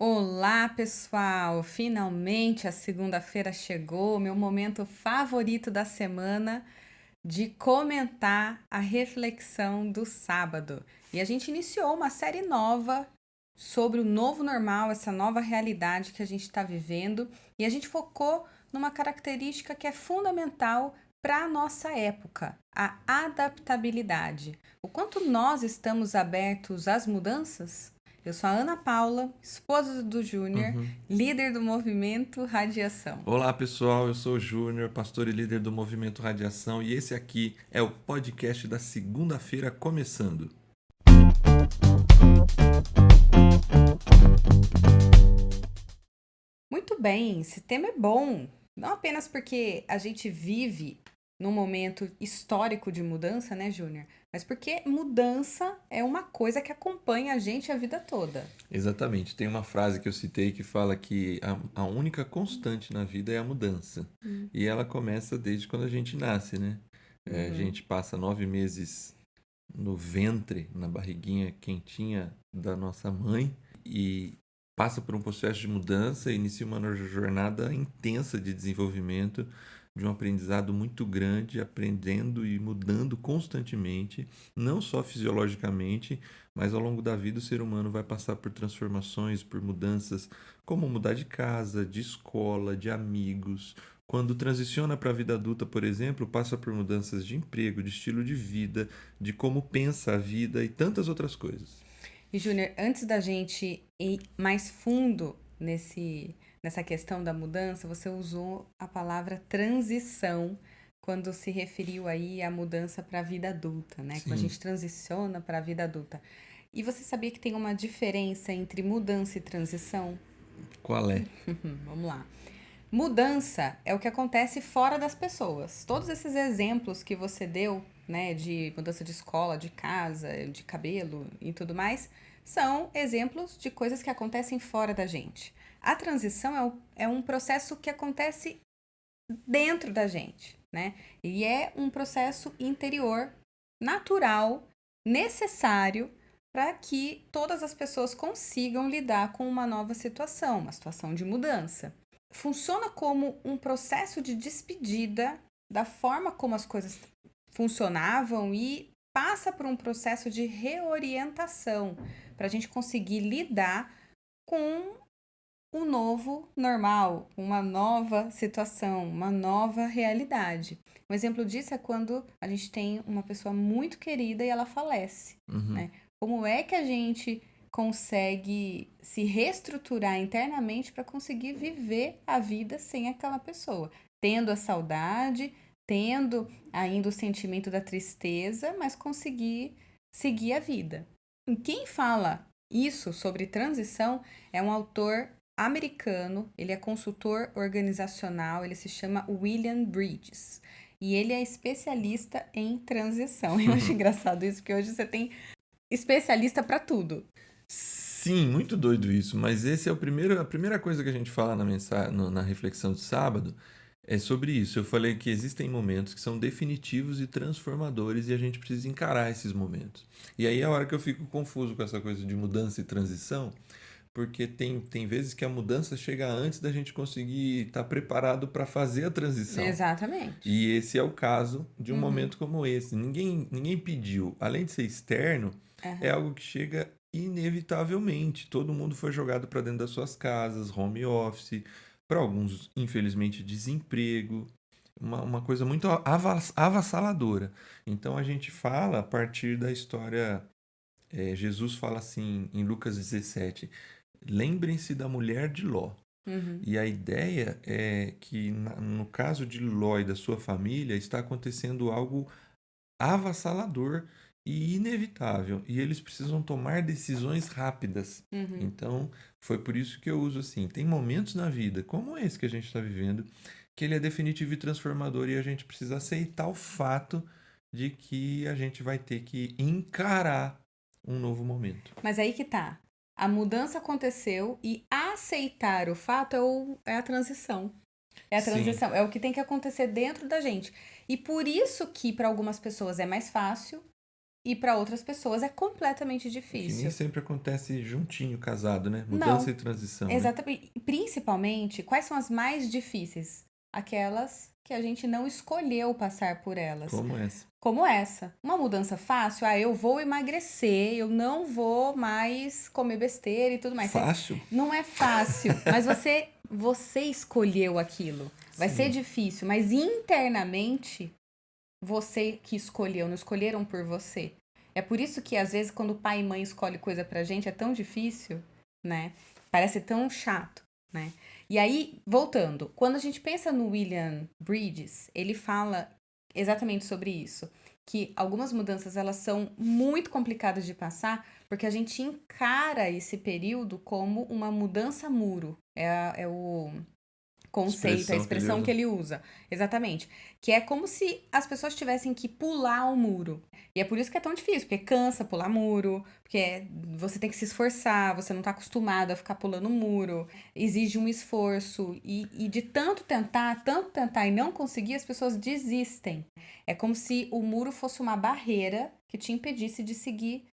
Olá, pessoal! Finalmente a segunda-feira chegou, meu momento favorito da semana de comentar a reflexão do sábado. E a gente iniciou uma série nova sobre o novo normal, essa nova realidade que a gente está vivendo, e a gente focou numa característica que é fundamental para a nossa época, a adaptabilidade. O quanto nós estamos abertos às mudanças? Eu sou a Ana Paula, esposa do Júnior, Uhum. líder do movimento Radiação. Olá pessoal, eu sou o Júnior, pastor e líder do Movimento Radiação, e esse aqui é o podcast da segunda-feira começando. Muito bem, esse tema é bom, não apenas porque a gente vive num momento histórico de mudança, né, Júnior? Mas porque mudança é uma coisa que acompanha a gente a vida toda. Exatamente, tem uma frase que eu citei que fala que a única constante na vida é a mudança. E ela começa desde quando a gente nasce, né? A Uhum. gente passa 9 meses no ventre, na barriguinha quentinha da nossa mãe e passa por um processo de mudança, inicia uma jornada intensa de desenvolvimento, de um aprendizado muito grande, aprendendo e mudando constantemente, não só fisiologicamente, mas ao longo da vida o ser humano vai passar por transformações, por mudanças, como mudar de casa, de escola, de amigos. Quando transiciona para a vida adulta, por exemplo, passa por mudanças de emprego, de estilo de vida, de como pensa a vida e tantas outras coisas. E, Júnior, antes da gente ir mais fundo nessa questão da mudança, você usou a palavra transição quando se referiu aí à mudança para a vida adulta, né? Quando a Sim, gente transiciona para a vida adulta. E você sabia que tem uma diferença entre mudança e transição? qual é? Vamos lá. Mudança é o que acontece fora das pessoas. Todos esses exemplos que você deu, né, de mudança de escola, de casa, de cabelo e tudo mais, são exemplos de coisas que acontecem fora da gente. A transição é um processo que acontece dentro da gente, né? E é um processo interior, natural, necessário para que todas as pessoas consigam lidar com uma nova situação, uma situação de mudança. Funciona como um processo de despedida da forma como as coisas funcionavam e passa por um processo de reorientação para a gente conseguir lidar com um novo normal, uma nova situação, uma nova realidade. Um exemplo disso é quando a gente tem uma pessoa muito querida e ela falece, Uhum. né? Como é que a gente consegue se reestruturar internamente para conseguir viver a vida sem aquela pessoa, tendo a saudade, tendo ainda o sentimento da tristeza, mas conseguir seguir a vida. E quem fala isso sobre transição é um autor americano, ele é consultor organizacional, ele se chama William Bridges. E ele é especialista em transição. Eu acho engraçado isso, porque hoje você tem especialista para tudo. Sim, muito doido isso, mas esse é a primeira coisa que a gente fala na reflexão de sábado é sobre isso. Eu falei que existem momentos que são definitivos e transformadores e a gente precisa encarar esses momentos. E aí é a hora que eu fico confuso com essa coisa de mudança e transição, porque tem vezes que a mudança chega antes da gente conseguir estar preparado para fazer a transição. Exatamente. E esse é o caso de um Uhum. momento como esse. Ninguém pediu. Além de ser externo, é Aham. algo que chega inevitavelmente. Todo mundo foi jogado para dentro das suas casas, home office, para alguns, infelizmente, desemprego. Uma coisa muito avassaladora. Então a gente fala a partir da história. Jesus fala assim em Lucas 17: lembrem-se da mulher de Ló. Uhum. E a ideia é que, no caso de Ló e da sua família, está acontecendo algo avassalador e inevitável. E eles precisam tomar decisões rápidas. Uhum. Então, foi por isso que eu uso assim. Tem momentos na vida, como esse que a gente está vivendo, que ele é definitivo e transformador e a gente precisa aceitar o fato de que a gente vai ter que encarar um novo momento. Mas aí que tá. A mudança aconteceu e aceitar o fato é a transição. É a Sim. transição, é o que tem que acontecer dentro da gente. E por isso que para algumas pessoas é mais fácil e para outras pessoas é completamente Que nem difícil. sempre acontece juntinho, casado, né? Mudança Não, e transição, né? exatamente. Principalmente, quais são as mais difíceis? Aquelas que a gente não escolheu passar por elas. Como essa. Como essa. Uma mudança fácil, eu vou emagrecer, eu não vou mais comer besteira e tudo mais. Fácil? Não é fácil, mas você escolheu aquilo. Vai ser Sim. difícil, mas internamente você que escolheu, não escolheram por você. É por isso que às vezes quando pai e mãe escolhem coisa pra gente é tão difícil, né? Parece tão chato, né? E aí, voltando, quando a gente pensa no William Bridges, ele fala exatamente sobre isso, que algumas mudanças elas são muito complicadas de passar, porque a gente encara esse período como uma mudança muro. É o conceito, a Expressão que ele expressão usa. que ele usa. Exatamente. Que é como se as pessoas tivessem que pular o muro. E é por isso que é tão difícil, porque cansa pular muro, porque você tem que se esforçar, você não tá acostumado a ficar pulando muro, exige um esforço. E de tanto tentar e não conseguir, as pessoas desistem. É como se o muro fosse uma barreira que te impedisse de seguir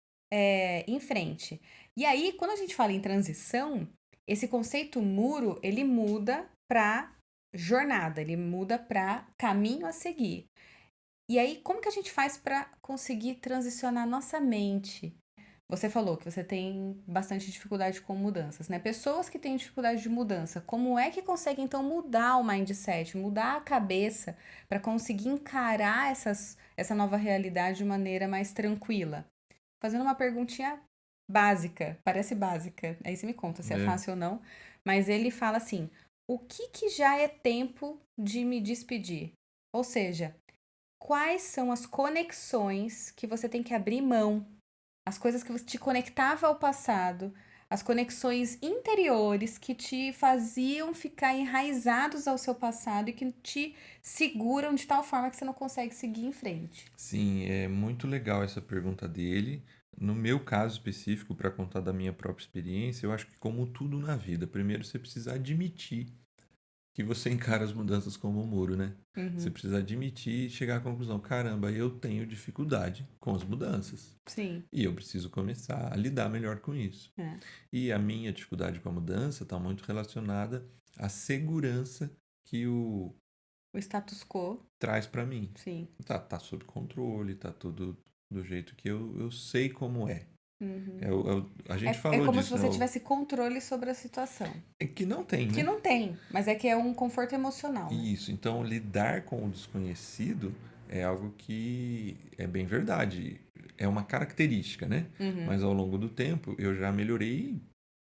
em frente. E aí, quando a gente fala em transição, esse conceito muro, ele muda para jornada, ele muda para caminho a seguir. E aí, como que a gente faz para conseguir transicionar nossa mente? Você falou que você tem bastante dificuldade com mudanças, né? Pessoas que têm dificuldade de mudança, como é que conseguem então mudar o mindset, mudar a cabeça para conseguir encarar essa nova realidade de maneira mais tranquila? Fazendo uma perguntinha básica, parece básica, aí você me conta se é É. fácil ou não, mas ele fala assim: o que já é tempo de me despedir? Ou seja, quais são as conexões que você tem que abrir mão, as coisas que você te conectava ao passado, as conexões interiores que te faziam ficar enraizados ao seu passado e que te seguram de tal forma que você não consegue seguir em frente. Sim, é muito legal essa pergunta dele. No meu caso específico, para contar da minha própria experiência, eu acho que como tudo na vida, primeiro você precisa admitir que você encara as mudanças como um muro, né? Você Uhum. precisa admitir e chegar à conclusão, caramba, eu tenho dificuldade com as mudanças. Sim. E eu preciso começar a lidar melhor com isso. É. E a minha dificuldade com a mudança está muito relacionada à segurança que o O status quo, traz para mim. sim. Tá sob controle, tá tudo do jeito que eu sei como é. Uhum. A gente É falou como se disso, né? você tivesse controle sobre a situação. É que não tem, Que né? não tem, mas é que é um conforto emocional, né? Isso. Então, lidar com o desconhecido é algo que é bem verdade. É uma característica, né? Uhum. Mas ao longo do tempo, eu já melhorei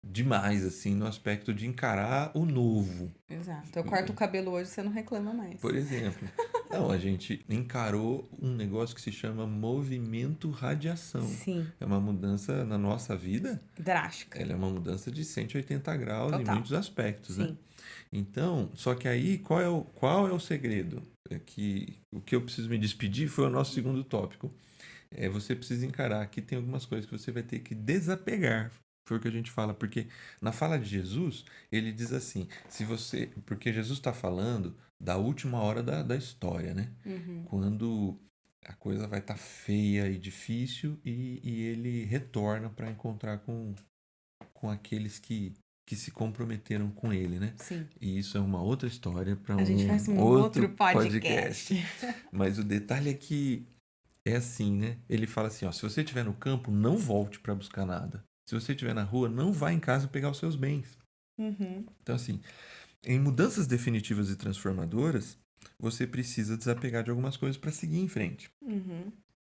demais, assim, no aspecto de encarar o novo. Exato. Eu corto o cabelo hoje, você não reclama mais. Por exemplo, não, a gente encarou um negócio que se chama movimento radiação. Sim, É uma mudança na nossa vida, drástica. ela é uma mudança de 180 graus em Total. muitos aspectos, né? Sim. Então, só que aí, qual é o segredo? É que o que eu preciso me despedir foi o nosso segundo tópico. Você precisa encarar que tem algumas coisas que você vai ter que desapegar. Foi o que a gente fala, porque na fala de Jesus, ele diz assim, se você, porque Jesus está falando da última hora da história, né? Uhum. Quando a coisa vai estar feia e difícil e ele retorna para encontrar com aqueles que se comprometeram com ele, né? Sim. E isso é uma outra história para A gente faz um um outro podcast. Mas o detalhe é que é assim, né? Ele fala assim, ó, se você estiver no campo, não volte para buscar nada. Se você estiver na rua, não vá em casa pegar os seus bens. Uhum. Então, assim, em mudanças definitivas e transformadoras, você precisa desapegar de algumas coisas para seguir em frente. Uhum.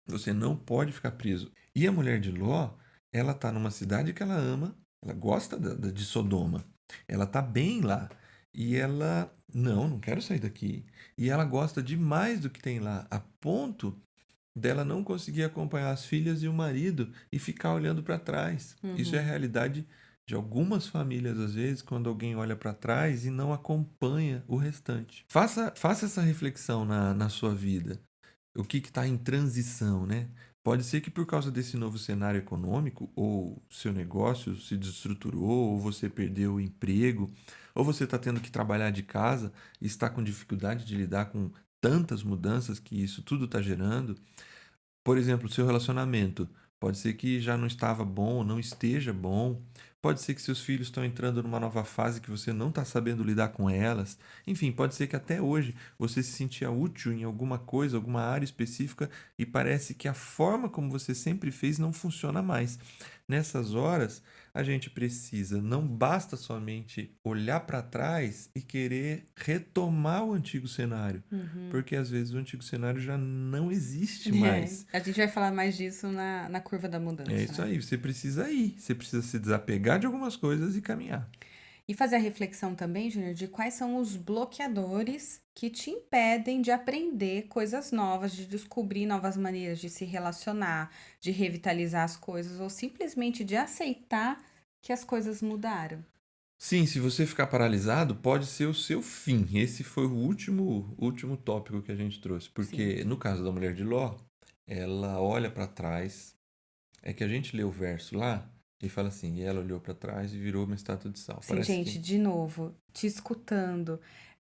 Você não pode ficar preso. E a mulher de Ló, ela tá numa cidade que ela ama, ela gosta de Sodoma. Ela tá bem lá. E ela, não quero sair daqui. E ela gosta demais do que tem lá, a ponto dela não conseguir acompanhar as filhas e o marido e ficar olhando para trás. Isso é a Uhum. realidade de algumas famílias, às vezes, quando alguém olha para trás e não acompanha o restante. Faça essa reflexão na sua vida. O que está em transição, né? Pode ser que por causa desse novo cenário econômico, ou seu negócio se desestruturou, ou você perdeu o emprego, ou você está tendo que trabalhar de casa e está com dificuldade de lidar com tantas mudanças que isso tudo está gerando, Por exemplo, o seu relacionamento. Pode ser que já não estava bom, não esteja bom. Pode ser que seus filhos estão entrando numa nova fase que você não está sabendo lidar com elas. Enfim, pode ser que até hoje você se sentia útil em alguma coisa, alguma área específica e parece que a forma como você sempre fez não funciona mais. Nessas horas, a gente precisa, não basta somente olhar para trás e querer retomar o antigo cenário, Uhum. porque às vezes o antigo cenário já não existe É, mais. a gente vai falar mais disso na curva da É mudança, isso né? aí, você precisa ir, você precisa se desapegar de algumas coisas e caminhar. E fazer a reflexão também, Júnior, de quais são os bloqueadores que te impedem de aprender coisas novas, de descobrir novas maneiras de se relacionar, de revitalizar as coisas ou simplesmente de aceitar que as coisas mudaram. Sim, se você ficar paralisado, pode ser o seu fim. Esse foi o último tópico que a gente trouxe, Sim. porque no caso da mulher de Ló, ela olha para trás, é que a gente lê o verso lá e fala assim, e ela olhou para trás e virou uma estátua de sal. Sim, Parece gente, que de novo, te escutando.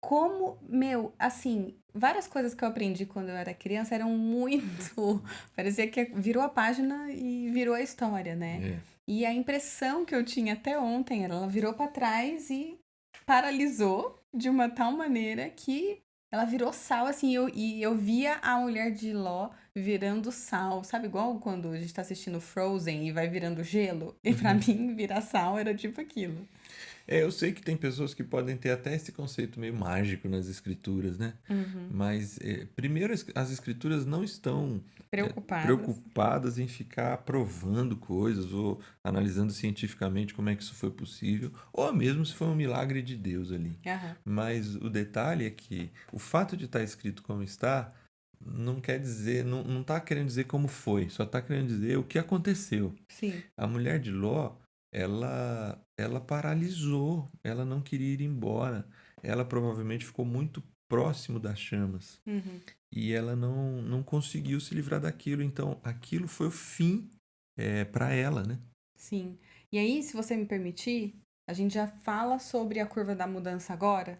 Como, meu, assim, várias coisas que eu aprendi quando eu era criança eram muito. Parecia que virou a página e virou a história, né? é, E a impressão que eu tinha até ontem era, ela virou pra trás e paralisou de uma tal maneira que ela virou sal, assim, e eu via a mulher de Ló virando sal, sabe? Igual quando a gente tá assistindo Frozen e vai virando gelo. E pra uhum. mim, virar sal era tipo aquilo. Eu sei que tem pessoas que podem ter até esse conceito meio mágico nas escrituras, né? Uhum. Mas, primeiro, as escrituras não estão Preocupadas. preocupadas em ficar provando coisas ou analisando cientificamente como é que isso foi possível, ou mesmo se foi um milagre de Deus ali. Aham. Mas o detalhe é que o fato de estar escrito como está não quer dizer, não está querendo dizer como foi, só está querendo dizer o que aconteceu. Sim. A mulher de Ló, ela paralisou, ela não queria ir embora. Ela provavelmente ficou muito próximo das chamas Uhum. e ela não conseguiu se livrar daquilo. Então, aquilo foi o fim para ela, né? Sim. E aí, se você me permitir, a gente já fala sobre a curva da mudança agora,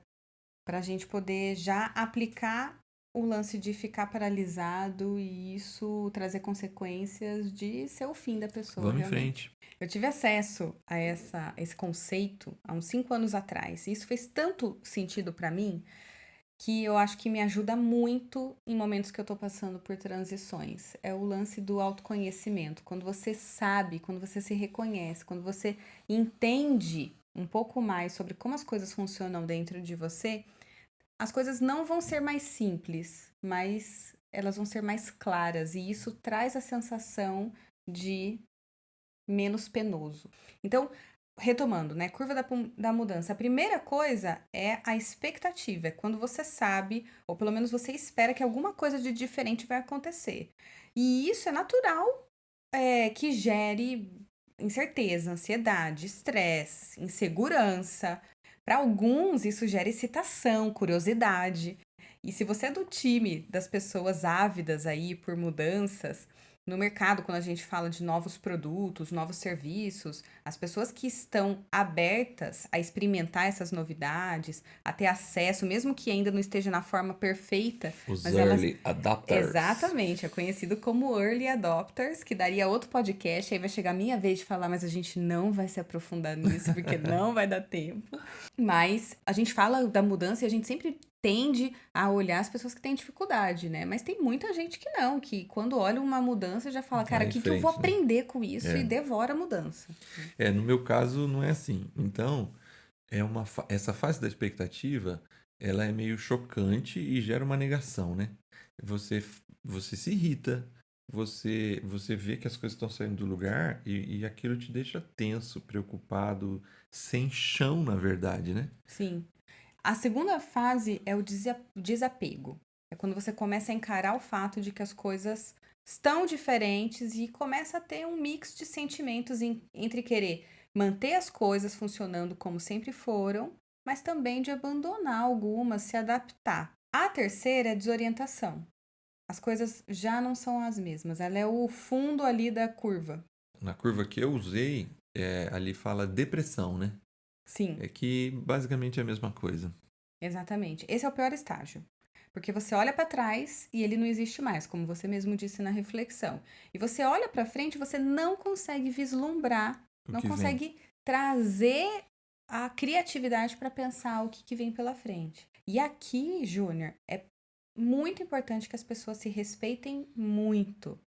para a gente poder já aplicar o lance de ficar paralisado e isso trazer consequências de ser o fim da pessoa, Vamos em realmente. frente. Eu tive acesso a esse conceito há uns 5 anos atrás, e isso fez tanto sentido para mim que eu acho que me ajuda muito em momentos que eu tô passando por transições. É o lance do autoconhecimento. Quando você sabe, quando você se reconhece, quando você entende um pouco mais sobre como as coisas funcionam dentro de você, as coisas não vão ser mais simples, mas elas vão ser mais claras. E isso traz a sensação de menos penoso. Então, retomando, né? Curva da mudança. A primeira coisa é a expectativa. É quando você sabe, ou pelo menos você espera que alguma coisa de diferente vai acontecer. E isso é natural, que gere incerteza, ansiedade, estresse, insegurança. Para alguns, isso gera excitação, curiosidade. E se você é do time das pessoas ávidas aí por mudanças, no mercado, quando a gente fala de novos produtos, novos serviços, as pessoas que estão abertas a experimentar essas novidades, a ter acesso, mesmo que ainda não esteja na forma perfeita, Os mas elas. early adapters. Exatamente, é conhecido como Early Adopters, que daria outro podcast, aí vai chegar a minha vez de falar, mas a gente não vai se aprofundar nisso, porque não vai dar tempo. Mas a gente fala da mudança e a gente sempre tende a olhar as pessoas que têm dificuldade, né? Mas tem muita gente que não, que quando olha uma mudança já fala, cara, Vai o em que eu vou frente, né? aprender com isso? E É. devora a mudança. No meu caso não é assim. Então, essa fase da expectativa, ela é meio chocante e gera uma negação, né? Você, você se irrita, você vê que as coisas estão saindo do lugar e aquilo te deixa tenso, preocupado, sem chão, na verdade, né? Sim. A segunda fase é o desapego. É quando você começa a encarar o fato de que as coisas estão diferentes e começa a ter um mix de sentimentos entre querer manter as coisas funcionando como sempre foram, mas também de abandonar algumas, se adaptar. A terceira é a desorientação. As coisas já não são as mesmas, ela é o fundo ali da curva. Na curva que eu usei, ali fala depressão, né? Sim, É que basicamente é a mesma coisa. exatamente. Esse é o pior estágio. Porque você olha para trás e ele não existe mais, como você mesmo disse na reflexão. E você olha para frente, você não consegue vislumbrar, O não que vem? consegue trazer a criatividade para pensar o que vem pela frente. E aqui, Júnior, é muito importante que as pessoas se respeitem muito,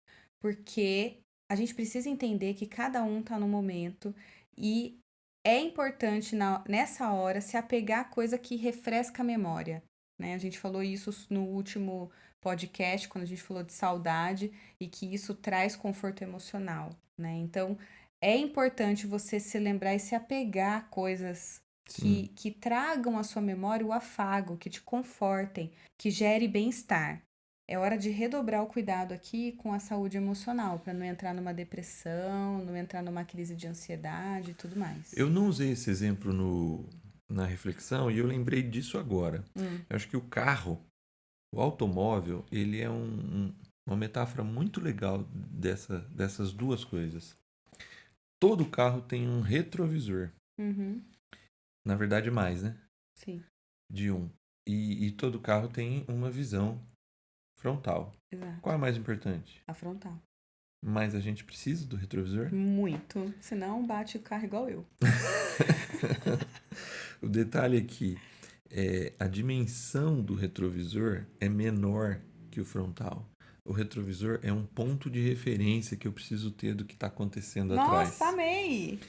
porque a gente precisa entender que cada um está no momento e é importante nessa hora se apegar a coisa que refresca a memória, né? A gente falou isso no último podcast, quando a gente falou de saudade e que isso traz conforto emocional, né? Então, é importante você se lembrar e se apegar a coisas Sim. que tragam à sua memória o afago, que te confortem, que gere bem-estar. É hora de redobrar o cuidado aqui com a saúde emocional, para não entrar numa depressão, não entrar numa crise de ansiedade e tudo mais. Eu não usei esse exemplo na reflexão e eu lembrei disso agora. Hum, Eu acho que o carro, o automóvel, ele é uma metáfora muito legal dessas duas coisas. Todo carro tem um retrovisor. uhum, Na verdade, mais, né? sim, De um. E todo carro tem uma visão frontal. Qual exato. é a mais importante? A frontal. Mas a gente precisa do retrovisor? Muito. Senão bate o carro igual eu. O detalhe é que a dimensão do retrovisor é menor que o frontal. O retrovisor é um ponto de referência que eu preciso ter do que está acontecendo Nossa, atrás. amei!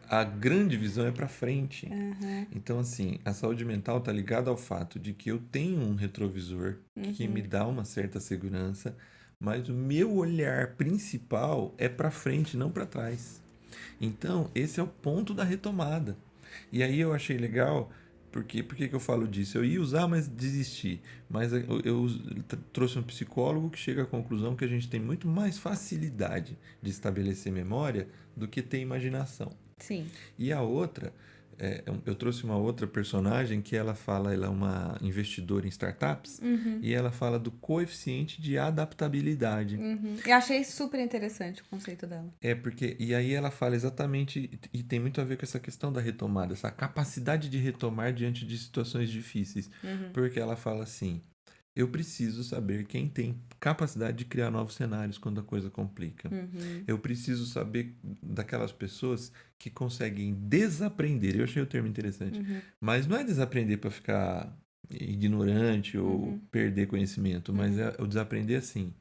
A grande visão é para frente. Uhum, Então, assim, a saúde mental está ligada ao fato de que eu tenho um retrovisor que me uhum, dá uma certa segurança, mas o meu olhar principal é para frente, não para trás. Então, esse é o ponto da retomada. E aí eu achei legal, porque por que eu falo disso? Eu ia usar, mas desisti. Mas eu trouxe um psicólogo que chega à conclusão que a gente tem muito mais facilidade de estabelecer memória do que ter imaginação. sim. E a outra, eu trouxe uma outra personagem que ela é uma investidora em startups, Uhum, e ela fala do coeficiente de adaptabilidade. uhum. Eu achei super interessante o conceito dela. E aí ela fala exatamente, e tem muito a ver com essa questão da retomada, essa capacidade de retomar diante de situações difíceis. Uhum, Porque ela fala assim: eu preciso saber quem tem capacidade de criar novos cenários quando a coisa complica. uhum, Eu preciso saber daquelas pessoas que conseguem desaprender. Eu achei o termo interessante. uhum, Mas não é desaprender para ficar ignorante ou uhum, perder conhecimento, mas uhum. é o desaprender assim.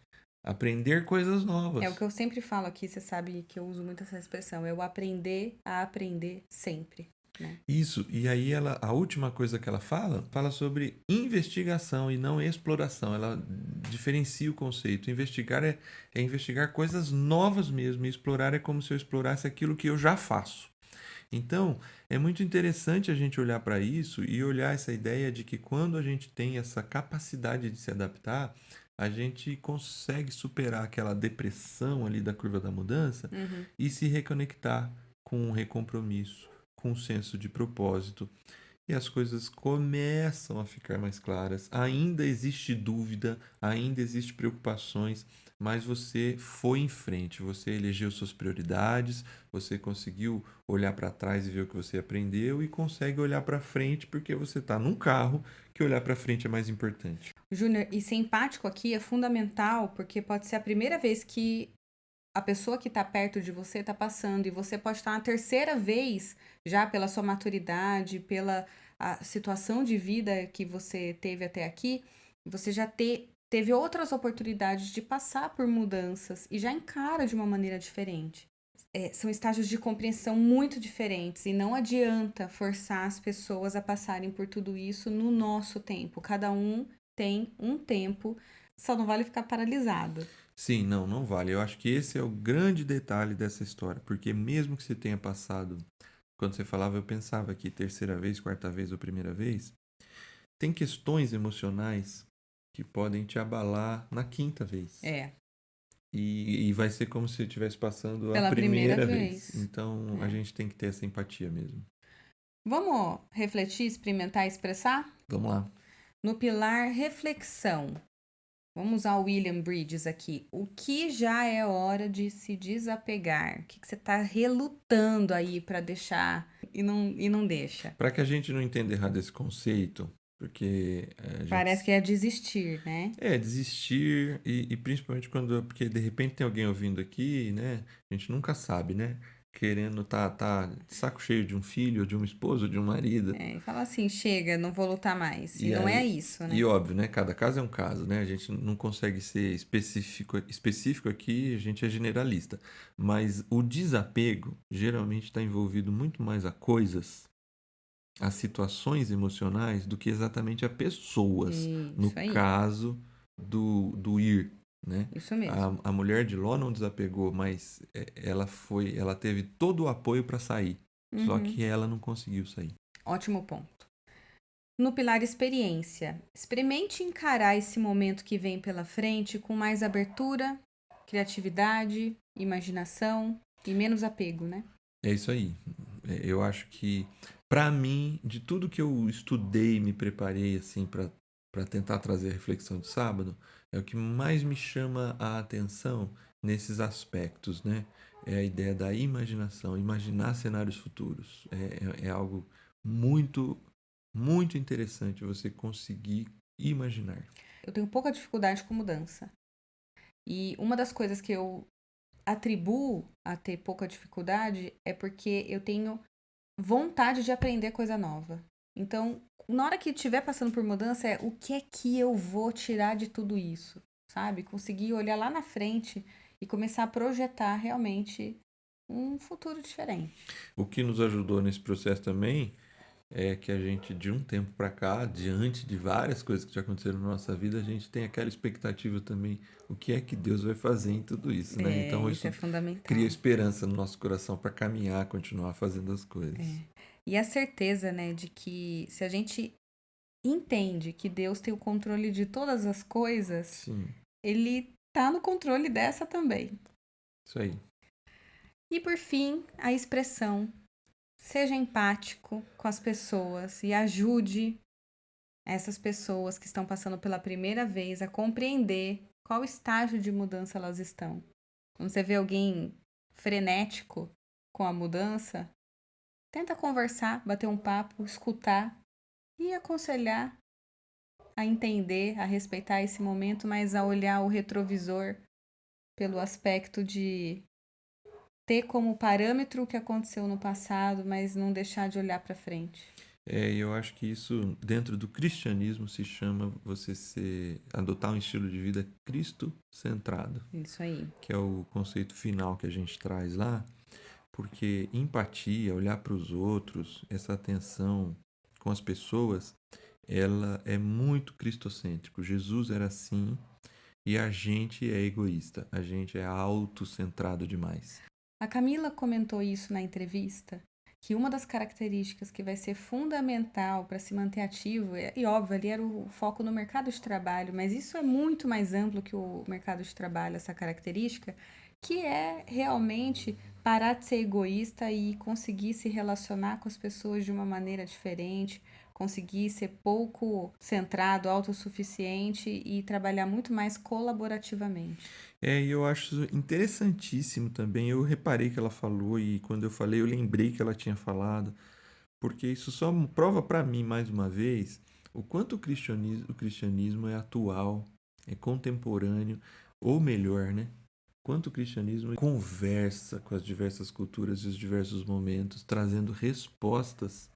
Aprender coisas É o que novas. eu sempre falo aqui, você sabe que eu uso muito essa expressão, é o aprender a aprender sempre, né? Isso, e aí a última coisa que ela fala sobre investigação e não exploração. Ela diferencia o conceito. Investigar é investigar coisas novas mesmo, e explorar é como se eu explorasse aquilo que eu já faço. Então, é muito interessante a gente olhar para isso e olhar essa ideia de que quando a gente tem essa capacidade de se adaptar, a gente consegue superar aquela depressão ali da curva da mudança Uhum. e se reconectar com um recompromisso, com um senso de propósito. E as coisas começam a ficar mais claras. Ainda existe dúvida, ainda existe preocupações, mas você foi em frente, você elegeu suas prioridades, você conseguiu olhar para trás e ver o que você aprendeu e consegue olhar para frente porque você está num carro que olhar para frente é mais importante. Júnior, e ser empático aqui é fundamental, porque pode ser a primeira vez que a pessoa que está perto de você está passando, e você pode estar na terceira vez, já pela sua maturidade, pela a situação de vida que você teve até aqui, você já teve outras oportunidades de passar por mudanças e já encara de uma maneira diferente. São estágios de compreensão muito diferentes e não adianta forçar as pessoas a passarem por tudo isso no nosso tempo. Cada um tem um tempo, só não vale ficar paralisado. Sim, não, não vale. Eu acho que esse é o grande detalhe dessa história, porque mesmo que você tenha passado, quando você falava, eu pensava que terceira vez, quarta vez ou primeira vez, tem questões emocionais que podem te abalar na quinta vez. É, E vai ser como se eu estivesse passando a pela primeira primeira vez. vez. Então a É. gente tem que ter essa empatia mesmo. Vamos refletir, experimentar e expressar? Vamos lá. No pilar reflexão, vamos usar o William Bridges aqui. O que já é hora de se desapegar? O que você está relutando aí para deixar e não deixa? Para que a gente não entenda errado esse conceito, Porque a Parece gente que é desistir, né? desistir e principalmente quando, porque de repente tem alguém ouvindo aqui, né? A gente nunca sabe, né? Querendo tá de saco cheio de um filho, ou de uma esposa, ou de um marido. É, e fala assim, chega, não vou lutar mais. E E não é aí, isso, e né? óbvio, né? Cada caso é um caso, né? A gente não consegue ser específico aqui, a gente é generalista. Mas o desapego geralmente está envolvido muito mais a coisas, a situações emocionais, do que exatamente a pessoas, no Isso aí, caso do ir, né? isso mesmo. A mulher de Ló não desapegou, mas ela teve todo o apoio para sair. Só Uhum, que ela não conseguiu sair. ótimo ponto. No pilar experiência, experimente encarar esse momento que vem pela frente com mais abertura, criatividade, imaginação e menos apego, né? É isso aí. Eu acho que, para mim, de tudo que eu estudei, me preparei assim para tentar trazer a reflexão de sábado, é o que mais me chama a atenção nesses aspectos, né? É a ideia da imaginação, imaginar cenários futuros. É algo muito, muito interessante você conseguir imaginar. Eu tenho pouca dificuldade com mudança. E uma das coisas que eu atribuo a ter pouca dificuldade é porque eu tenho vontade de aprender coisa nova. Então, na hora que estiver passando por mudança, é o que é que eu vou tirar de tudo isso, sabe? Conseguir olhar lá na frente e começar a projetar realmente um futuro diferente. O que nos ajudou nesse processo também é que a gente, de um tempo para cá, diante de várias coisas que já aconteceram na nossa vida, a gente tem aquela expectativa também, o que é que Deus vai fazer em tudo isso, né? É, Então isso é isso cria fundamental. esperança no nosso coração para caminhar, continuar fazendo as coisas. E a certeza, né, de que se a gente entende que Deus tem o controle de todas as coisas, Sim, ele tá no controle dessa também. isso aí. E por fim, a expressão: seja empático com as pessoas e ajude essas pessoas que estão passando pela primeira vez a compreender qual estágio de mudança elas estão. Quando você vê alguém frenético com a mudança, tenta conversar, bater um papo, escutar e aconselhar a entender, a respeitar esse momento, mas a olhar o retrovisor pelo aspecto de ter como parâmetro o que aconteceu no passado, mas não deixar de olhar para frente. E eu acho que isso, dentro do cristianismo, se chama adotar um estilo de vida Cristo-centrado, Isso aí. que é o conceito final que a gente traz lá, porque empatia, olhar para os outros, essa atenção com as pessoas, ela é muito cristocêntrico. Jesus era assim e a gente é egoísta, a gente é autocentrado demais. A Camila comentou isso na entrevista, que uma das características que vai ser fundamental para se manter ativo, e óbvio, ali era o foco no mercado de trabalho, mas isso é muito mais amplo que o mercado de trabalho, essa característica, que é realmente parar de ser egoísta e conseguir se relacionar com as pessoas de uma maneira diferente, conseguir ser pouco centrado, autossuficiente e trabalhar muito mais colaborativamente. E eu acho interessantíssimo também. Eu reparei que ela falou e quando eu falei, eu lembrei que ela tinha falado, porque isso só prova para mim mais uma vez o quanto o cristianismo é atual, é contemporâneo, ou melhor, né? Quanto o cristianismo conversa com as diversas culturas e os diversos momentos, trazendo respostas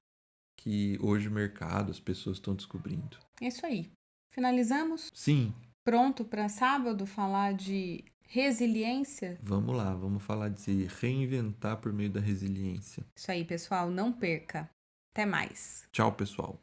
que hoje o mercado, as pessoas estão descobrindo. É isso aí. Finalizamos? Sim, Pronto para sábado falar de resiliência? vamos lá, vamos falar de se reinventar por meio da resiliência. Isso aí, pessoal, não perca. Até mais. Tchau, pessoal.